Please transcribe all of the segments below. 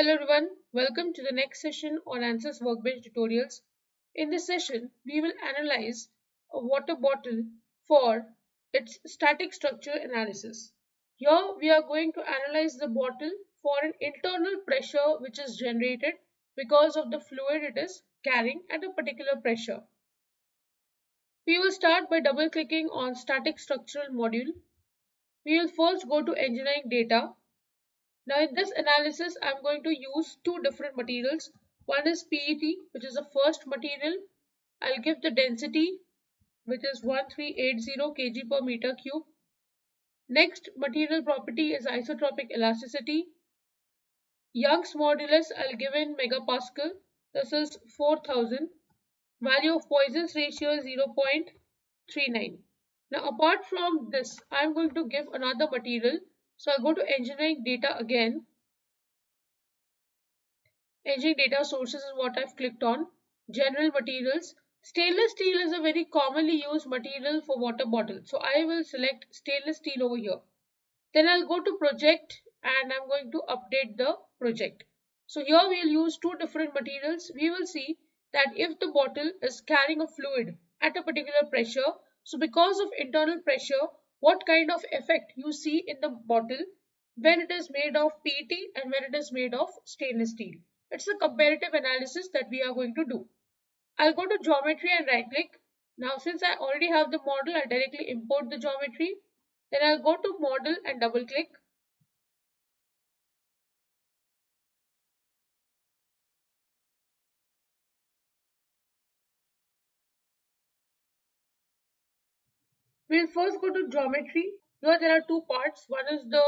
Hello everyone, welcome to the next session on Answers Workbench tutorials. In this session, we will analyze a water bottle for its static structure analysis. Here we are going to analyze the bottle for an internal pressure which is generated because of the fluid it is carrying at a particular pressure. We will start by double clicking on static structural module. We will first go to engineering data. Now in this analysis, I'm going to use two different materials. One is PET, which is the first material. I'll give the density, which is 1380 kg per meter cube. Next material property is isotropic elasticity. Young's modulus, I'll give in megapascal. This is 4000. Value of Poisson's ratio is 0.39. Now apart from this, I'm going to give another material. So I'll go to engineering data again. Engineering data sources is what I've clicked on. General materials. Stainless steel is a very commonly used material for water bottles. So I will select stainless steel over here. Then I'll go to project and I'm going to update the project. So here we'll use two different materials. We will see that if the bottle is carrying a fluid at a particular pressure, so because of internal pressure, what kind of effect you see in the bottle when it is made of PET and when it is made of stainless steel. It's a comparative analysis that we are going to do. I'll go to geometry and right click. Now since I already have the model, I'll directly import the geometry. Then I'll go to model and double click. We'll first go to geometry. Here there are two parts. One is the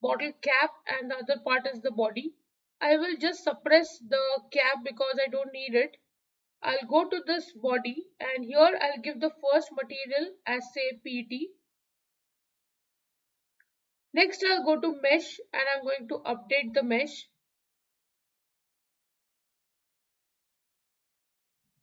bottle cap and the other part is the body. I will just suppress the cap because I don't need it. I'll go to this body and here I'll give the first material as say PET. Next I'll go to mesh and I'm going to update the mesh.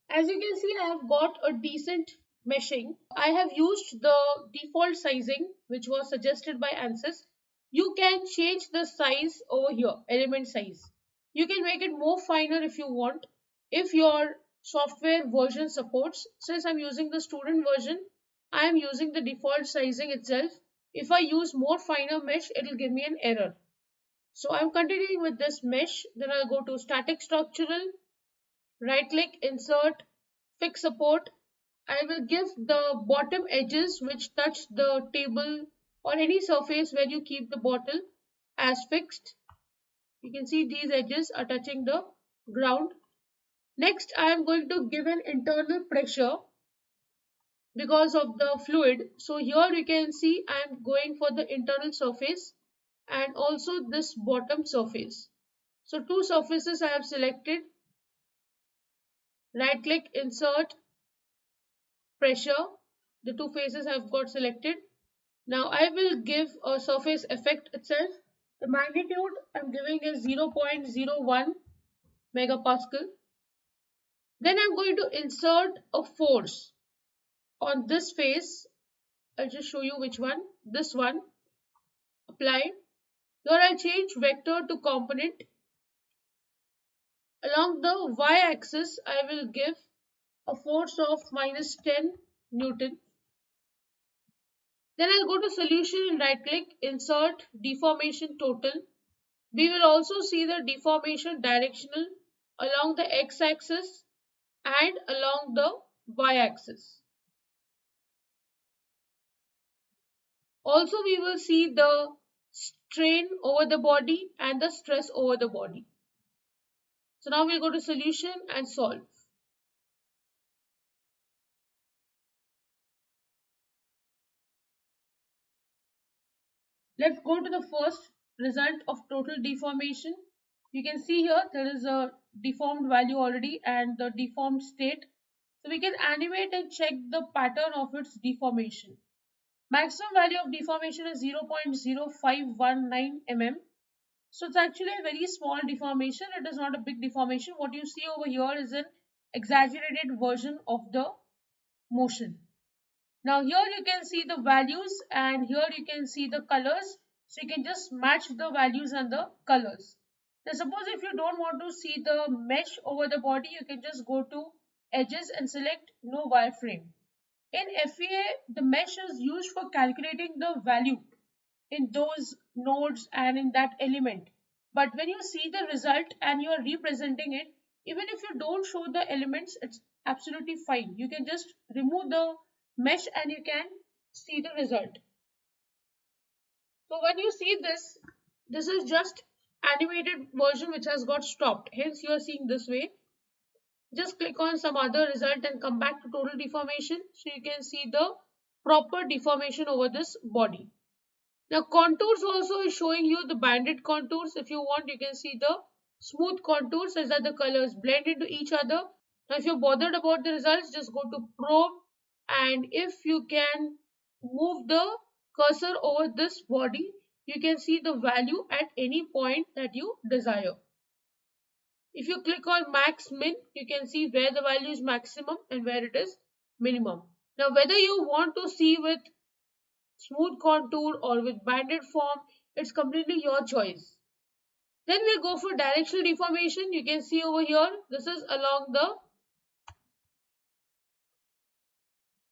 As you can see, I have got a decent meshing. I have used the default sizing which was suggested by ANSYS. You can change the size over here, element size. You can make it more finer if you want. If your software version supports, since I'm using the student version, I am using the default sizing itself. If I use more finer mesh, it will give me an error. So I'm continuing with this mesh. Then I'll go to static structural, right click, insert, fix support. I will give the bottom edges which touch the table or any surface where you keep the bottle as fixed. You can see these edges are touching the ground. Next, I am going to give an internal pressure because of the fluid. So here you can see I am going for the internal surface and also this bottom surface. So two surfaces I have selected. Right click, insert, pressure. The two faces have got selected. Now I will give a surface effect itself. The magnitude I'm giving is 0.01 megapascal. Then I'm going to insert a force on this face. I'll just show you which one. This one. Apply. Here I'll change vector to component. Along the y-axis, I will give a force of minus 10 Newton. Then I'll go to solution and right click, insert deformation total. We will also see the deformation directional along the x-axis and along the y-axis. Also, we will see the strain over the body and the stress over the body. So now we'll go to solution and solve. Let's go to the first result of total deformation. You can see here there is a deformed value already and the deformed state. So we can animate and check the pattern of its deformation. Maximum value of deformation is 0.0519 mm. So it's actually a very small deformation. It is not a big deformation. What you see over here is an exaggerated version of the motion. Now here you can see the values and here you can see the colors. So you can just match the values and the colors. Now suppose if you don't want to see the mesh over the body, you can just go to edges and select no wireframe. In FEA, the mesh is used for calculating the value in those nodes and in that element. But when you see the result and you are representing it, even if you don't show the elements, it's absolutely fine. You can just remove the mesh and you can see the result. So when you see this, this is just animated version which has got stopped. Hence you are seeing this way. Just click on some other result and come back to total deformation. So you can see the proper deformation over this body. Now contours also is showing you the banded contours. If you want, you can see the smooth contours such that the colors blend into each other. Now if you're bothered about the results, just go to probe, and if you can move the cursor over this body, you can see the value at any point that you desire. If you click on max min, you can see where the value is maximum and where it is minimum. Now whether you want to see with smooth contour or with banded form, it's completely your choice. Then we'll go for directional deformation. You can see over here, this is along the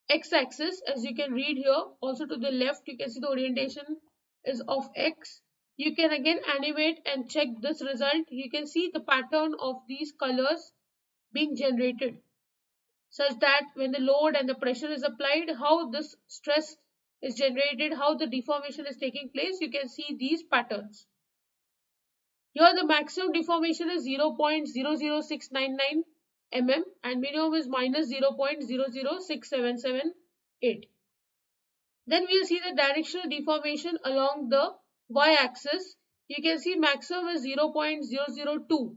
x-axis, as you can read here. Also to the left, you can see the orientation is of x. You can again animate and check this result. You can see the pattern of these colors being generated, such that when the load and the pressure is applied, how this stress is generated, how the deformation is taking place, you can see these patterns. Here the maximum deformation is 0.00699 mm and minimum is minus 0.006778. Then we'll see the directional deformation along the y-axis. You can see maximum is 0.002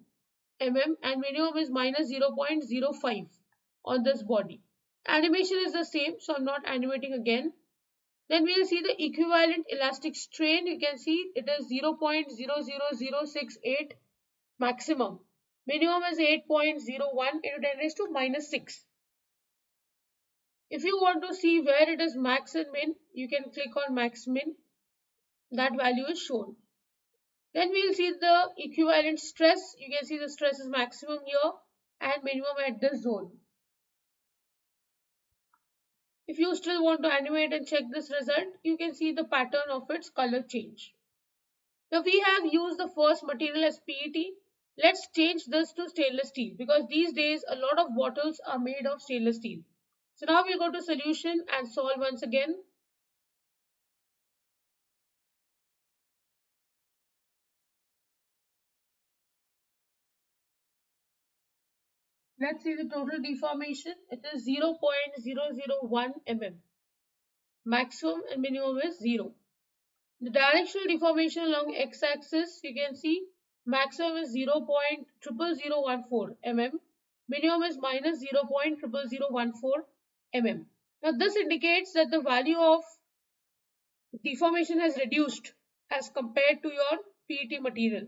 mm and minimum is minus 0.05 on this body. Animation is the same, so I'm not animating again. Then we'll see the equivalent elastic strain. You can see it is 0.00068 maximum. Minimum is 8.01 into 10 raised to minus 6. If you want to see where it is max and min, you can click on max min. That value is shown. Then we'll see the equivalent stress. You can see the stress is maximum here and minimum at this zone. If you still want to animate and check this result, you can see the pattern of its color change. Now we have used the first material as PET. Let's change this to stainless steel, because these days a lot of bottles are made of stainless steel. So now we'll go to solution and solve once again. Let's see the total deformation. It is 0.001 mm. Maximum and minimum is 0. The directional deformation along x-axis, you can see maximum is 0.00014 mm. Minimum is minus 0.00014 mm. Now this indicates that the value of deformation has reduced as compared to your PET material.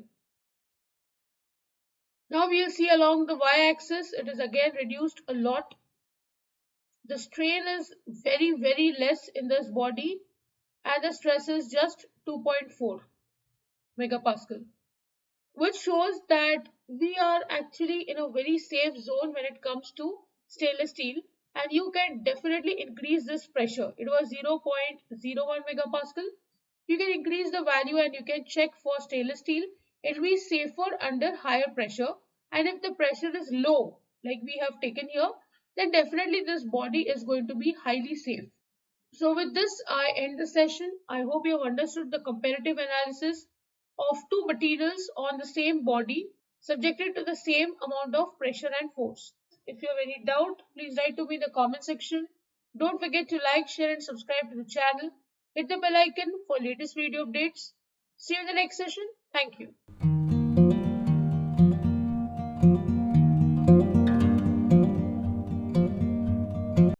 Now we will see along the y-axis, it is again reduced a lot. The strain is very less in this body and the stress is just 2.4 megapascal, which shows that we are actually in a very safe zone when it comes to stainless steel, and you can definitely increase this pressure. It was 0.01 megapascal. You can increase the value and you can check for stainless steel. It will be safer under higher pressure, and if the pressure is low like we have taken here, then definitely this body is going to be highly safe. So with this, I end the session. I hope you have understood the comparative analysis of two materials on the same body subjected to the same amount of pressure and force. If you have any doubt, please write to me in the comment section. Don't forget to like, share and subscribe to the channel. Hit the bell icon for latest video updates. See you in the next session. Thank you.